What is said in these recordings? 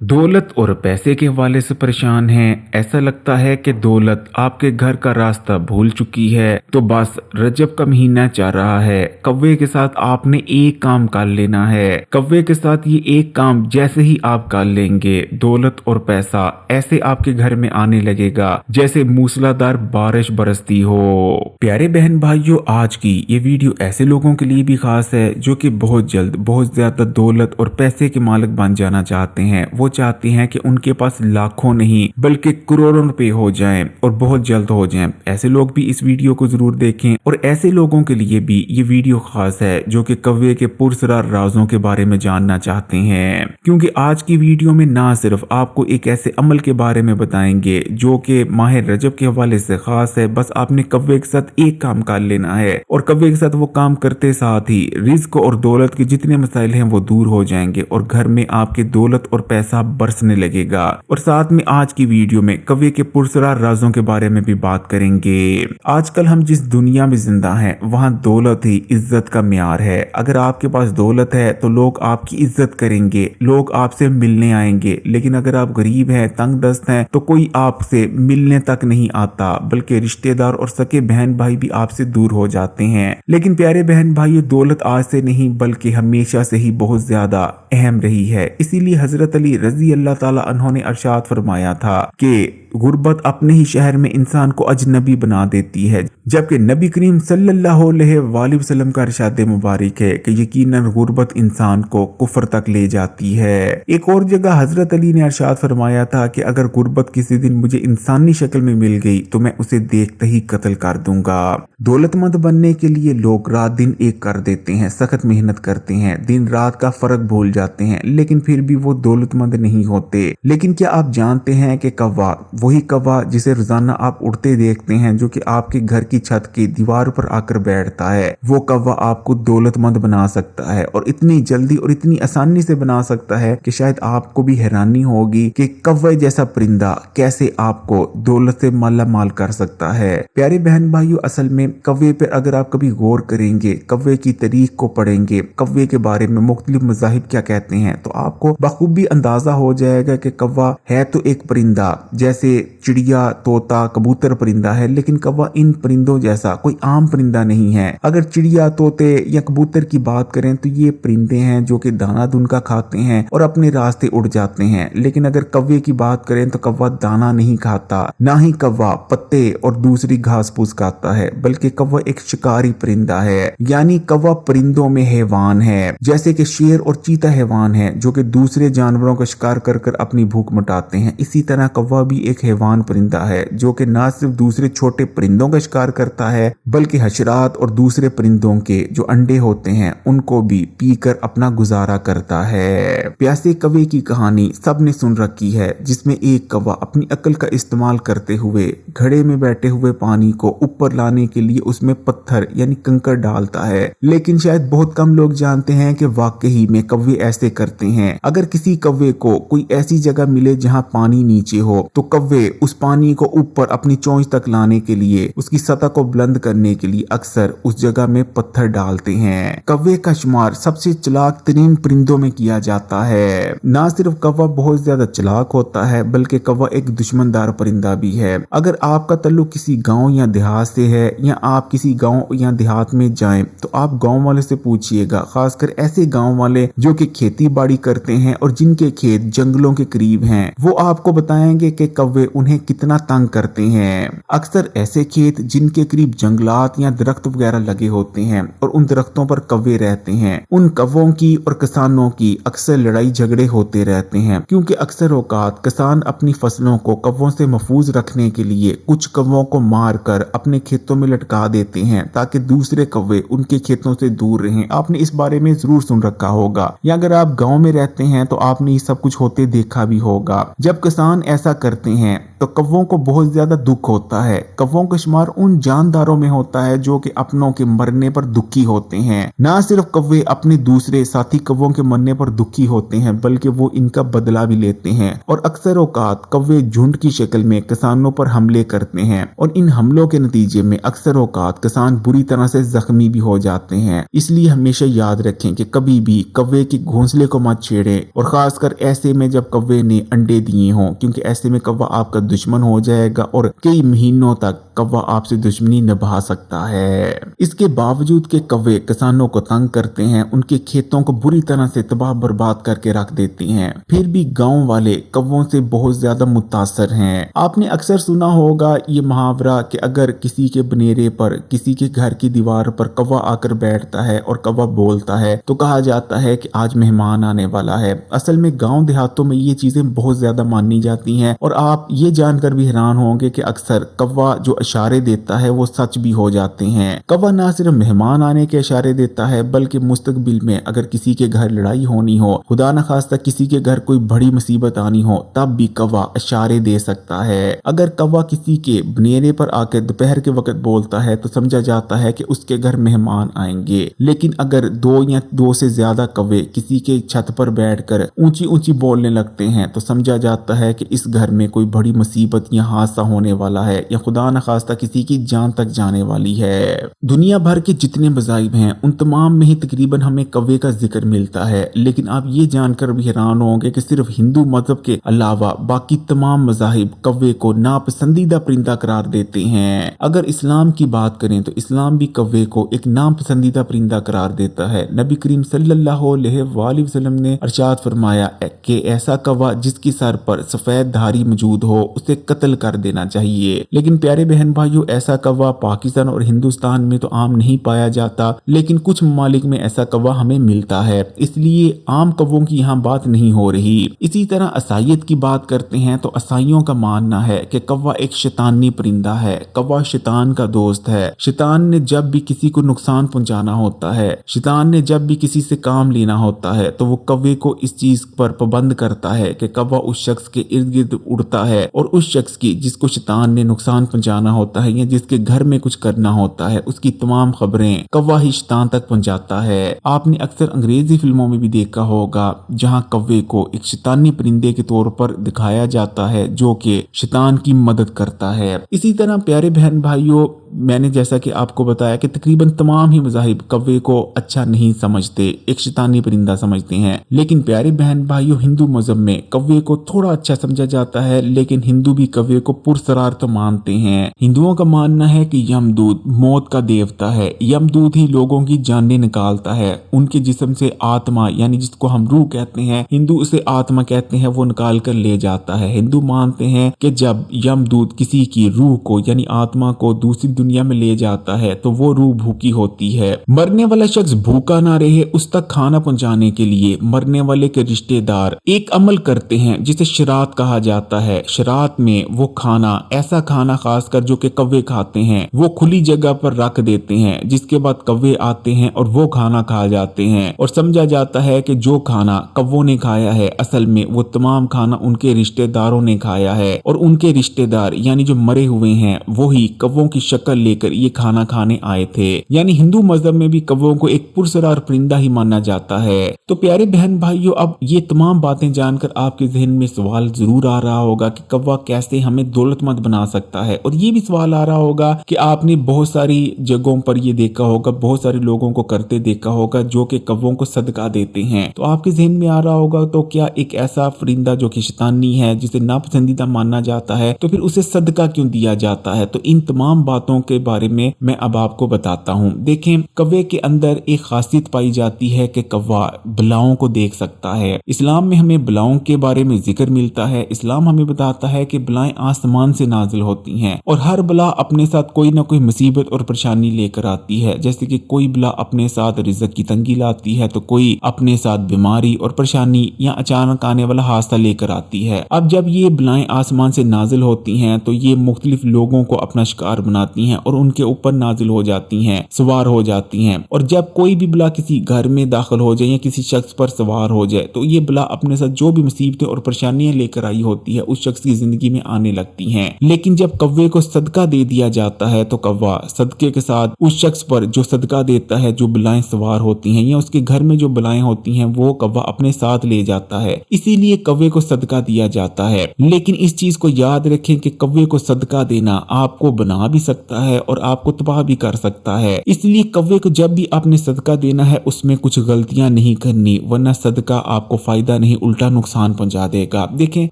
दौलत और पैसे के हवाले से परेशान हैं। ऐसा लगता है कि दौलत आपके घर का रास्ता भूल चुकी है। तो बस रजब का महीना चल रहा है, कव्वे के साथ आपने एक काम कर लेना है। कव्वे के साथ ये एक काम जैसे ही आप कर लेंगे, दौलत और पैसा ऐसे आपके घर में आने लगेगा जैसे मूसलाधार बारिश बरसती हो। प्यारे बहन भाइयों, आज की ये वीडियो ऐसे लोगों के लिए भी खास है जो कि बहुत जल्द बहुत ज्यादा दौलत और पैसे के मालिक बन जाना चाहते हैं। वो चाहते हैं कि उनके पास लाखों नहीं बल्कि करोड़ों रुपए हो जाएं और बहुत जल्द हो जाएं। ऐसे लोग भी इस वीडियो को जरूर देखें और ऐसे लोगों के लिए भी ये वीडियो खास है जो कि कव्वे के पुरस्कार राजों के बारे में जानना चाहते हैं, क्योंकि आज की वीडियो में ना सिर्फ आपको एक ऐसे अमल के बारे में बताएंगे जो कि माह रजब के हवाले से खास है। बस आपने कव्वे के साथ एक काम कर लेना है और कव्वे के साथ वो काम करते साथ ही रिज्क और दौलत के जितने मसाइल हैं वो दूर हो जाएंगे और घर में आपके दौलत और पैसा बरसने लगेगा। और साथ में आज की वीडियो में कव्वे के पुरस्कार राजों के बारे में भी बात करेंगे। आजकल हम जिस दुनिया में जिंदा हैं वहां दौलत ही इज्जत का म्यार है। अगर आपके पास दौलत है तो लोग आपकी इज्जत करेंगे, लोग आपसे मिलने आएंगे। लेकिन अगर आप गरीब हैं, तंग दस्त हैं, तो कोई आपसे मिलने तक नहीं आता, बल्कि रिश्तेदार और सके बहन भाई भी आपसे दूर हो जाते हैं। लेकिन प्यारे बहन भाइयों, दौलत आज से नहीं बल्कि हमेशा से ही बहुत ज्यादा अहम रही है। इसीलिए हजरत अली रजी अल्लाह ताला अन्हों ने इरशाद फरमाया था कि गुर्बत अपने ही शहर में इंसान को अजनबी बना देती है, जबकि नबी करीम सल्लल्लाहु अलैहि वसल्लम का इरशाद मुबारक है कि यकीनन गुर्बत इंसान को कुफर तक ले जाती है। एक और जगह हजरत अली ने इरशाद फरमाया था कि अगर गुर्बत किसी दिन मुझे इंसानी शक्ल में मिल गई तो मैं उसे देखते ही कत्ल कर दूंगा। दौलतमंद बनने के लिए लोग रात दिन एक कर देते हैं, सख्त मेहनत करते हैं, दिन रात का फर्क भूल जाते हैं, लेकिन फिर भी वो दौलतमंद नहीं होते। लेकिन क्या आप जानते हैं कि कौवा, वही कौवा जिसे रोजाना आप उड़ते देखते हैं, जो कि आपके घर की छत की दीवार पर आकर बैठता है, वो कौवा आपको दौलतमंद बना सकता है और इतनी जल्दी और इतनी आसानी से बना सकता है कि शायद आपको भी हैरानी होगी कि कौवे जैसा परिंदा कैसे आपको दौलत से माला माल कर सकता है। प्यारे बहन भाइयों, असल में कौवे पर अगर आप कभी गौर करेंगे, कौवे की तारीख को पढ़ेंगे, कौवे के बारे में मुख्तलिफ मज़ाहिब क्या कहते हैं, तो आपको बखूबी अंदाजा हो जाएगा कि कौवा है तो एक परिंदा, जैसे चिड़िया, तोता, कबूतर परिंदा है, लेकिन कौवा इन परिंदों जैसा कोई आम परिंदा नहीं है। अगर चिड़िया, तोते या कबूतर की बात करें तो ये परिंदे हैं जो कि दाना दुनका खाते हैं और अपने रास्ते उड़ जाते हैं। लेकिन अगर कौवे की बात करें तो कौवा दाना नहीं खाता, ना ही कौवा पत्ते और दूसरी घास फूस खाता है, बल्कि कौवा एक शिकारी परिंदा है। यानी कौवा परिंदों में हैवान है, जैसे कि शेर और चीता हैवान है जो कि दूसरे जानवरों का शिकार कर कर अपनी भूख मिटाते हैं। इसी तरह कौवा भी एक हैवान परिंदा है जो कि न सिर्फ दूसरे छोटे परिंदों का शिकार करता है, बल्कि हशरात और दूसरे परिंदों के जो अंडे होते हैं उनको भी पीकर अपना गुजारा करता है। प्यासे कौवे की कहानी सबने सुन रखी है, जिसमें एक कौवा अपनी अक्ल का इस्तेमाल करते हुए घड़े में बैठे हुए पानी को ऊपर लाने के लिए उसमें पत्थर यानी कंकड़ डालता है। लेकिन शायद बहुत कम लोग जानते हैं कि वाकई में कौवे ऐसे करते हैं। अगर किसी कौवे को कोई ऐसी जगह मिले जहां पानी नीचे हो तो कौवे उस पानी को ऊपर अपनी चोंच तक लाने के लिए, उसकी सतह को बुलंद करने के लिए अक्सर उस जगह में पत्थर डालते हैं। कौवे का शुमार सबसे चालाक तरीन परिंदों में किया जाता है। ना सिर्फ कौवा बहुत ज्यादा चालाक होता है, बल्कि कौवा एक दुश्मनदार परिंदा भी है। अगर आपका ताल्लुक किसी गांव या देहात से है या आप किसी गांव या देहात में जाएं तो आप गांव वाले से पूछिएगा, खासकर ऐसे गांव वाले जो कि खेती बाड़ी करते हैं और जिनके खेत जंगलों के करीब हैं, वो आपको बताएंगे कि कौवे उन्हें कितना तंग करते हैं। अक्सर ऐसे खेत जिनके करीब जंगलात या दरख्त वगैरह लगे होते हैं और उन दरख्तों पर कौवे रहते हैं, उन कौवों की और किसानों की अक्सर लड़ाई झगड़े होते रहते हैं, क्योंकि अक्सर औकात किसान अपनी फसलों को कौवों से महफूज रखने के लिए कुछ कौवों को मार कर अपने खेतों में लटका देते हैं ताकि दूसरे कौवे उनके खेतों से दूर रहें। आपने इस बारे में जरूर सुन रखा होगा, या अगर आप गाँव में रहते हैं तो आपने ये सब कुछ होते देखा भी होगा। जब किसान ऐसा करते हैं हैं तो कौवों को बहुत ज्यादा दुख होता है। कौवों का शुमार उन जानदारों में होता है जो कि अपनों के मरने पर दुखी होते हैं। ना सिर्फ कौवे अपने दूसरे साथी कौवों के मरने पर दुखी होते हैं बल्कि वो इनका बदला भी लेते हैं और अक्सर औकात कौवे झुंड की शक्ल में किसानों पर हमले करते हैं और इन हमलों के नतीजे में अक्सर औकात किसान बुरी तरह से जख्मी भी हो जाते हैं। इसलिए हमेशा याद रखें कि कभी भी कौवे के घोंसले को मत छेड़ें और खासकर ऐसे में जब कौवे ने अंडे दिए हों, क्योंकि ऐसे में कौवा आपका दुश्मन हो जाएगा और कई महीनों तक कौवा आपसे दुश्मनी निभा सकता है। इसके बावजूद के कौवे किसानों को तंग करते हैं, उनके खेतों को बुरी तरह से तबाह बर्बाद करके रख देते हैं, फिर भी गांव वाले कौवों से बहुत ज्यादा मुतासर हैं। आपने अक्सर सुना होगा ये मुहावरा कि अगर किसी के बनेरे पर, किसी के घर की दीवार पर कौवा आकर बैठता है और कौवा बोलता है तो कहा जाता है कि आज मेहमान आने वाला है। असल में गांव देहातों में ये चीजें बहुत ज्यादा मानी जाती हैं और आप ये जानकर भी हैरान होंगे कि अक्सर कौवा जो इशारे देता है वो सच भी हो जाते हैं। कौवा ना सिर्फ मेहमान आने के इशारे देता है बल्कि मुस्तकबिल में अगर किसी के घर लड़ाई होनी हो, खुदा न खास्ता किसी के घर कोई बड़ी मुसीबत आनी हो, तब भी कौवा इशारे दे सकता है। अगर कौवा किसी के बनेरे पर आकर दोपहर के वक्त बोलता है तो समझा जाता है कि उसके घर मेहमान आएंगे। लेकिन अगर दो या दो से ज्यादा कौवे किसी के छत पर बैठकर ऊंची ऊंची बोलने लगते हैं तो समझा जाता है कि इस घर में कोई बड़ी मुसीबत या हादसा होने वाला है या खुदा न खास्ता किसी की जान तक जाने वाली है। दुनिया भर के जितने मज़ाहिब हैं उन तमाम में ही तकरीबन हमें कौवे का जिक्र मिलता है। लेकिन आप ये जानकर भी हैरान होंगे कि सिर्फ हिंदू मजहब के अलावा बाकी तमाम मज़ाहिब कौवे को नापसंदीदा परिंदा करार देते हैं। अगर इस्लाम की बात करें तो इस्लाम भी कौवे को एक नापसंदीदा परिंदा करार देता है। नबी करीम सल्लल्लाहु अलैहि वसल्लम ने इरशाद फरमाया कि ऐसा कौवा जिसकी सर पर सफेद धारी मौजूद हो उसे कत्ल कर देना चाहिए। लेकिन प्यारे बहन भाइयों, ऐसा कौवा पाकिस्तान और हिंदुस्तान में तो आम नहीं पाया जाता, लेकिन कुछ ममालिक में ऐसा कौवा हमें मिलता है, इसलिए आम कौवों की यहाँ बात नहीं हो रही। इसी तरह ईसाईयत की बात करते हैं तो ईसाइयों का मानना है कि कौवा एक शैतानी परिंदा है। कौवा शैतान का दोस्त है। शैतान ने जब भी किसी को नुकसान पहुंचाना होता है, शैतान ने जब भी किसी से काम लेना होता है तो वो कौवे को इस चीज पर पाबंद करता है कि कौवा उस शख्स के इर्द गिर्द उड़ता है और उस शख्स की जिसको शैतान ने नुकसान पहुंचाना होता है या जिसके घर में कुछ करना होता है उसकी तमाम खबरें कौवा ही शैतान तक पहुंचाता है। आपने अक्सर अंग्रेजी फिल्मों में भी देखा होगा जहां कौवे को एक शैतानी परिंदे के तौर पर दिखाया जाता है जो कि शैतान की मदद करता है। इसी तरह प्यारे बहन भाइयों, मैंने जैसा कि आपको बताया कि तकरीबन तमाम ही मज़ाहिब कौवे को अच्छा नहीं समझते, एक शैतानी परिंदा समझते हैं। लेकिन प्यारे बहन भाइयों, हिंदू मजहब में कौवे को थोड़ा अच्छा समझा जाता है, लेकिन हिंदू भी कौवे को पुरसरार तो मानते हैं। हिंदुओं का मानना है कि यमदूत मौत का देवता है। यमदूत ही लोगों की जानें निकालता है। उनके जिस्म से आत्मा यानी जिसको हम रूह कहते हैं, हिंदू उसे आत्मा कहते हैं, वो निकाल कर ले जाता है। हिंदू मानते हैं कि जब यमदूत किसी की रूह को यानी आत्मा को दूसरी दुनिया में ले जाता है तो वो रूह भूखी होती है। मरने वाला शख्स भूखा ना रहे उस तक खाना पहुंचाने के लिए मरने वाले के रिश्तेदार एक अमल करते हैं जिसे शरात कहा जाता है। शरात में वो खाना, ऐसा खाना खासकर जो कि कौवे खाते हैं, वो खुली जगह पर रख देते हैं, जिसके बाद कौवे आते हैं और वो खाना खा जाते हैं और समझा जाता है कि जो खाना कौवों ने खाया है असल में वो तमाम खाना उनके रिश्तेदारों ने खाया है और उनके रिश्तेदार यानी जो मरे हुए हैं वो ही कौवों की शक्ल लेकर ये खाना खाने आए थे। यानी हिंदू मजहब में भी कौवों को एक पुरसरार परिंदा ही माना जाता है। तो प्यारे बहन भाइयों, अब ये तमाम बातें जानकर आपके जहन में सवाल जरूर आ रहा होगा कि कौवा कैसे हमें दौलतमंद बना सकता है, और ये भी सवाल आ रहा होगा कि आपने बहुत सारी जगहों पर ये देखा होगा, बहुत सारे लोगों को करते देखा होगा जो कि कौवों को सदका देते हैं। तो आपके जहन में आ रहा होगा तो क्या एक ऐसा परिंदा जो कि शैतानी है, जिसे नापसंदीदा माना जाता है, तो फिर उसे सदका क्यों दिया जाता है? तो इन तमाम बातों के बारे में मैं अब आपको बताता हूँ। देखें, कौवे के अंदर एक खासियत पाई जाती है कि कौवा बलाओं को देख सकता है। इस्लाम में हमें बलाओं के बारे में जिक्र मिलता है। इस्लाम हमें बताता है कि बलाएं आसमान से नाजिल होती हैं और हर बला अपने साथ कोई ना कोई मुसीबत और परेशानी लेकर आती है। जैसे कि कोई बला अपने साथ रिज़्क की तंगी लाती है तो कोई अपने साथ बीमारी और परेशानी या अचानक आने वाला हादसा लेकर आती है। अब जब ये बलाएं आसमान से नाजिल होती हैं तो ये मुख्तलिफ लोगों को अपना शिकार बनाती हैं हैं और उनके ऊपर नाजिल हो जाती हैं, सवार हो जाती हैं। और जब कोई भी बला किसी घर में दाखिल हो जाए या किसी शख्स पर सवार हो जाए तो ये बला अपने साथ जो भी मुसीबतें और परेशानियां लेकर आई होती है उस शख्स की जिंदगी में आने लगती हैं। लेकिन जब कव्वे को सदका दे दिया जाता है तो कव्वा सदके के साथ उस शख्स पर जो सदका देता है जो बलाएं सवार होती हैं या उसके घर में जो बलाएं होती हैं वो कव्वा अपने साथ ले जाता है, इसीलिए कव्वे को सदका दिया जाता है। लेकिन इस चीज को याद रखें कि कव्वे को सदका देना आपको बना भी सकता है और आपको तबाह भी कर सकता है, इसलिए कव्वे को जब भी आपने सदका देना है उसमें कुछ गलतियां नहीं करनी, वरना सदका आपको फायदा नहीं उल्टा नुकसान पहुंचा देगा। देखें,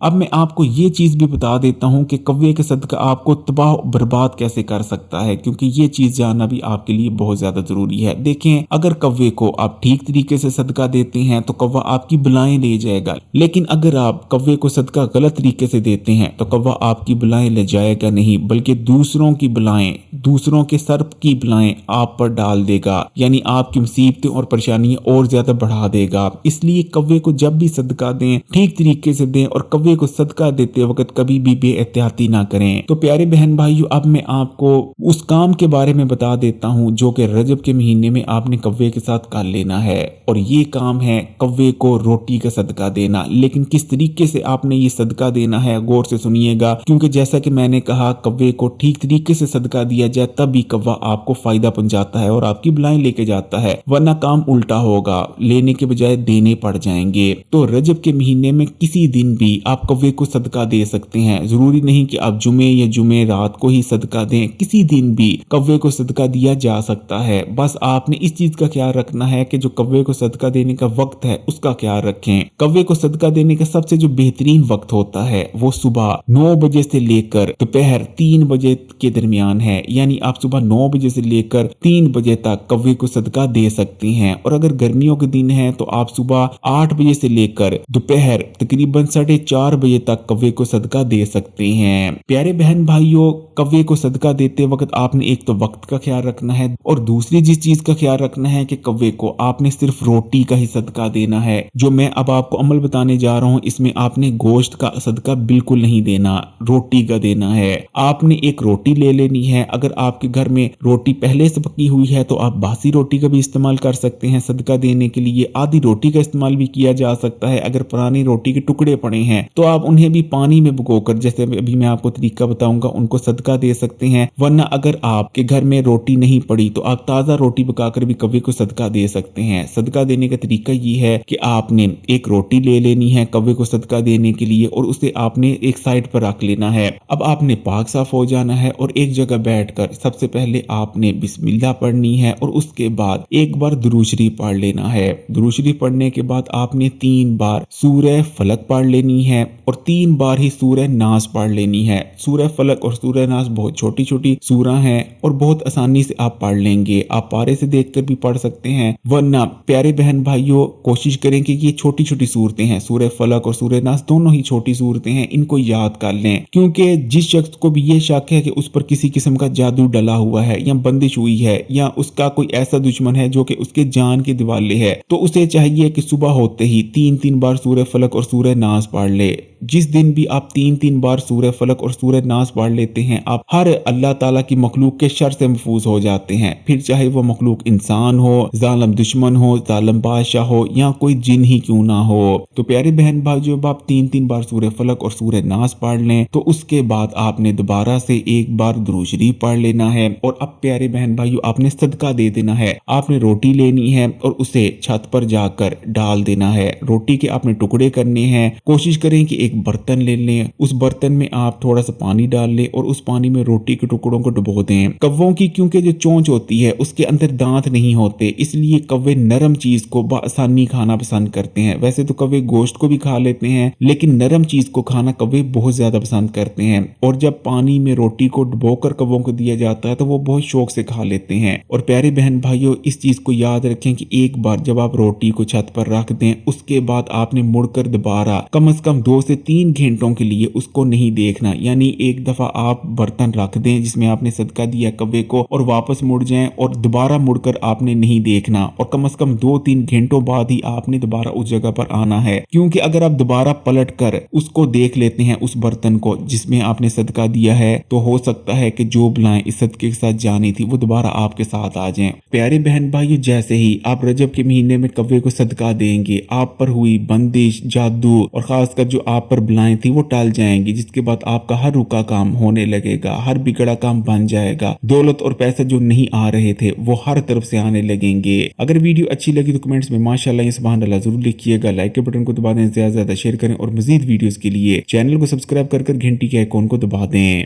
अब मैं आपको ये चीज भी बता देता हूं कि कव्वे का सदका आपको तबाह बर्बाद कैसे कर सकता है, क्योंकि ये चीज जानना भी आपके लिए बहुत ज्यादा जरूरी है। देखें, अगर कव्वे को आप ठीक तरीके से सदका देते हैं तो कव्वा आपकी बलाएं ले जाएगा, लेकिन अगर आप कव्वे को सदका गलत तरीके से देते हैं तो कव्वा आपकी बलाएं ले जाएगा नहीं, बल्कि दूसरों की बलाएं, दूसरों के सर की बलाएं आप पर डाल देगा, यानी आपकी मुसीबतें और परेशानियां और ज्यादा बढ़ा देगा। इसलिए कव्वे को जब भी सदका दें ठीक तरीके से दें और कव्वे को सदका देते वक्त कभी भी बेएहतियाती ना करें। तो प्यारे बहन भाइयों, अब मैं आपको उस काम के बारे में बता देता हूं जो कि रजब के महीने में आपने कव्वे के साथ कर लेना है, और ये काम है कव्वे को रोटी का सदका देना। लेकिन किस तरीके से आपने ये सदका देना है गौर से सुनिएगा, क्योंकि जैसा कि मैंने कहा कव्वे को ठीक तरीके से सदका दिया जाए तभी कव्वा आपको फायदा पहुंचाता है और आपकी बलाएं लेके जाता है, वरना काम उल्टा होगा, लेने के बजाय देने पड़ जाएंगे। तो रजब के महीने में किसी दिन भी आप कव्वे को सदका दे सकते हैं, जरूरी नहीं कि आप जुमे या जुमे रात को ही सदका दें, किसी दिन भी कव्वे को सदका दिया जा सकता है। बस आपने इस चीज का ख्याल रखना है कि जो कव्वे को सदका देने का वक्त है उसका ख्याल रखें। कव्वे को सदका देने का सबसे जो बेहतरीन वक्त होता है वो सुबह 9 बजे से लेकर दोपहर 3 बजे के दरमियान है, यानी आप सुबह 9 बजे से लेकर 3 बजे तक कव्वे को सदका दे सकते हैं। और अगर गर्मियों के दिन है तो आप सुबह 8 बजे से लेकर दोपहर तकरीबन 4:30 बजे तक कव्वे को सदका दे सकते हैं। प्यारे बहन भाइयों, कव्वे को सदका देते वक्त आपने एक तो वक्त का ख्याल रखना है और दूसरी जिस चीज का ख्याल रखना है कि कव्वे को आपने सिर्फ रोटी का ही सदका देना है। जो मैं अब आपको अमल बताने जा रहा हूं इसमें आपने गोश्त का सदका बिल्कुल नहीं देना, रोटी का देना है। आपने एक रोटी ले लेनी है, अगर आपके घर में रोटी पहले से पकी हुई है तो आप बासी रोटी का भी इस्तेमाल कर सकते हैं सदका देने के लिए। आधी रोटी का इस्तेमाल भी किया जा सकता है। अगर पुरानी रोटी के टुकड़े पड़े हैं तो आप उन्हें भी पानी में भिगोकर, जैसे अभी मैं आपको तरीका बताऊंगा, उनको सदका दे सकते हैं। वरना अगर आपके घर में रोटी नहीं पड़ी तो आप ताजा रोटी पकाकर भी कव्वे को सदका दे सकते हैं। सदका देने का तरीका ये है कि आपने एक रोटी ले लेनी है कव्वे को सदका देने के लिए और उसे आपने एक साइड पर रख लेना है। अब आपने पाक साफ हो जाना है और एक जगह बैठकर सबसे पहले आपने बिस्मिल्लाह पढ़नी है और उसके बाद एक बार दुरूद शरीफ पढ़ लेना है। दुरूद शरीफ पढ़ने के बाद आपने 3 बार सूरह फलक पढ़ लेनी है और 3 बार ही सूरह नास पढ़ लेनी है। सूरह फलक और सूरह नास बहुत छोटी छोटी सूरह हैं और बहुत आसानी से आप पढ़ लेंगे। आप पारे से देखकर भी पढ़ सकते हैं, वरना प्यारे बहन भाइयों कोशिश करें कि ये छोटी छोटी सूरतें हैं, सूरह फलक और सूरह नास दोनों ही छोटी सूरतें हैं, इनको याद कर लें। क्योंकि जिस शख्स को भी ये शक है कि उस पर किसी किस्म का जादू डला हुआ है या बंदिश हुई है या उसका कोई ऐसा दुश्मन है जो कि उसके जान के दिवाले है, तो उसे चाहिए कि सुबह होते ही 3-3 बार सूरह फलक और सूरह नास पढ़ ले। जिस दिन भी आप 3-3 बार सूरह फलक और सूरह नास पढ़ लेते हैं आप हर अल्लाह ताला की मखलूक के शर से महफूज हो जाते हैं, फिर चाहे वो मखलूक इंसान हो, जालिम दुश्मन हो, जालिम बादशाह हो या कोई जिन ही क्यों ना हो। तो प्यारे बहन भाई, जब आप 3-3 बार सूरह फलक और सूरह नास पढ़ लें तो उसके बाद आपने दोबारा से एक बार दुरूद शरीफ पढ़ लेना है। और अब प्यारे बहन भाइयों आपने सदका दे देना है। आपने रोटी लेनी है और उसे छत पर जाकर डाल देना है। रोटी के आपने टुकड़े करने हैं। कोशिश करें कि एक बर्तन ले लें, उस बर्तन में आप थोड़ा सा पानी डाल लें और उस पानी में रोटी के टुकड़ों को डुबो दें। कव्वों की क्योंकि जो चोंच होती है उसके अंदर दांत नहीं होते, इसलिए कव्वे नरम चीज को बआसानी खाना पसंद करते हैं। वैसे तो कव्वे गोश्त को भी खा लेते हैं, लेकिन नरम चीज को खाना कव्वे बहुत ज्यादा पसंद करते हैं। और जब पानी में रोटी को डुबोकर कव्वों को दिया जाता है तो वो बहुत शौक से खा लेते हैं। और प्यारे बहन भाइयों इस चीज को याद रखें कि एक बार जब आप रोटी को छत पर रख दें उसके बाद आपने मुड़कर दोबारा कम से कम 2 से से 3 घंटों के लिए उसको नहीं देखना। यानी एक दफा आप बर्तन रख दें जिसमें आपने सदका दिया कव्वे को और वापस मुड़ जाएं और दोबारा मुड़कर आपने नहीं देखना, और कम से कम 2-3 घंटों बाद ही आपने दोबारा उस जगह पर आना है। क्योंकि अगर आप दोबारा पलट कर उसको देख लेते हैं उस बर्तन को जिसमें आपने सदका दिया है, तो हो सकता है कि जो बलाएं इस सदके के साथ जानी थी वो दोबारा आपके साथ आ जाएं। प्यारे बहन भाइयों, जैसे ही आप रजब के महीने में कव्वे को सदका देंगे, आप पर हुई बंदिश, जादू और खासकर जो आप पर बलाएं थी वो टल जाएंगी, जिसके बाद आपका हर रुका काम होने लगेगा, हर बिगड़ा काम बन जाएगा। दौलत और पैसे जो नहीं आ रहे थे वो हर तरफ से आने लगेंगे। अगर वीडियो अच्छी लगी तो कमेंट्स में माशाल्लाह या सुभान अल्लाह जरूर लिखिएगा। लाइक के बटन को दबा दें, ज्यादा से ज्यादा शेयर करें और मजीद वीडियोस के लिए चैनल को सब्सक्राइब कर घंटी के आइकॉन को दबा दें।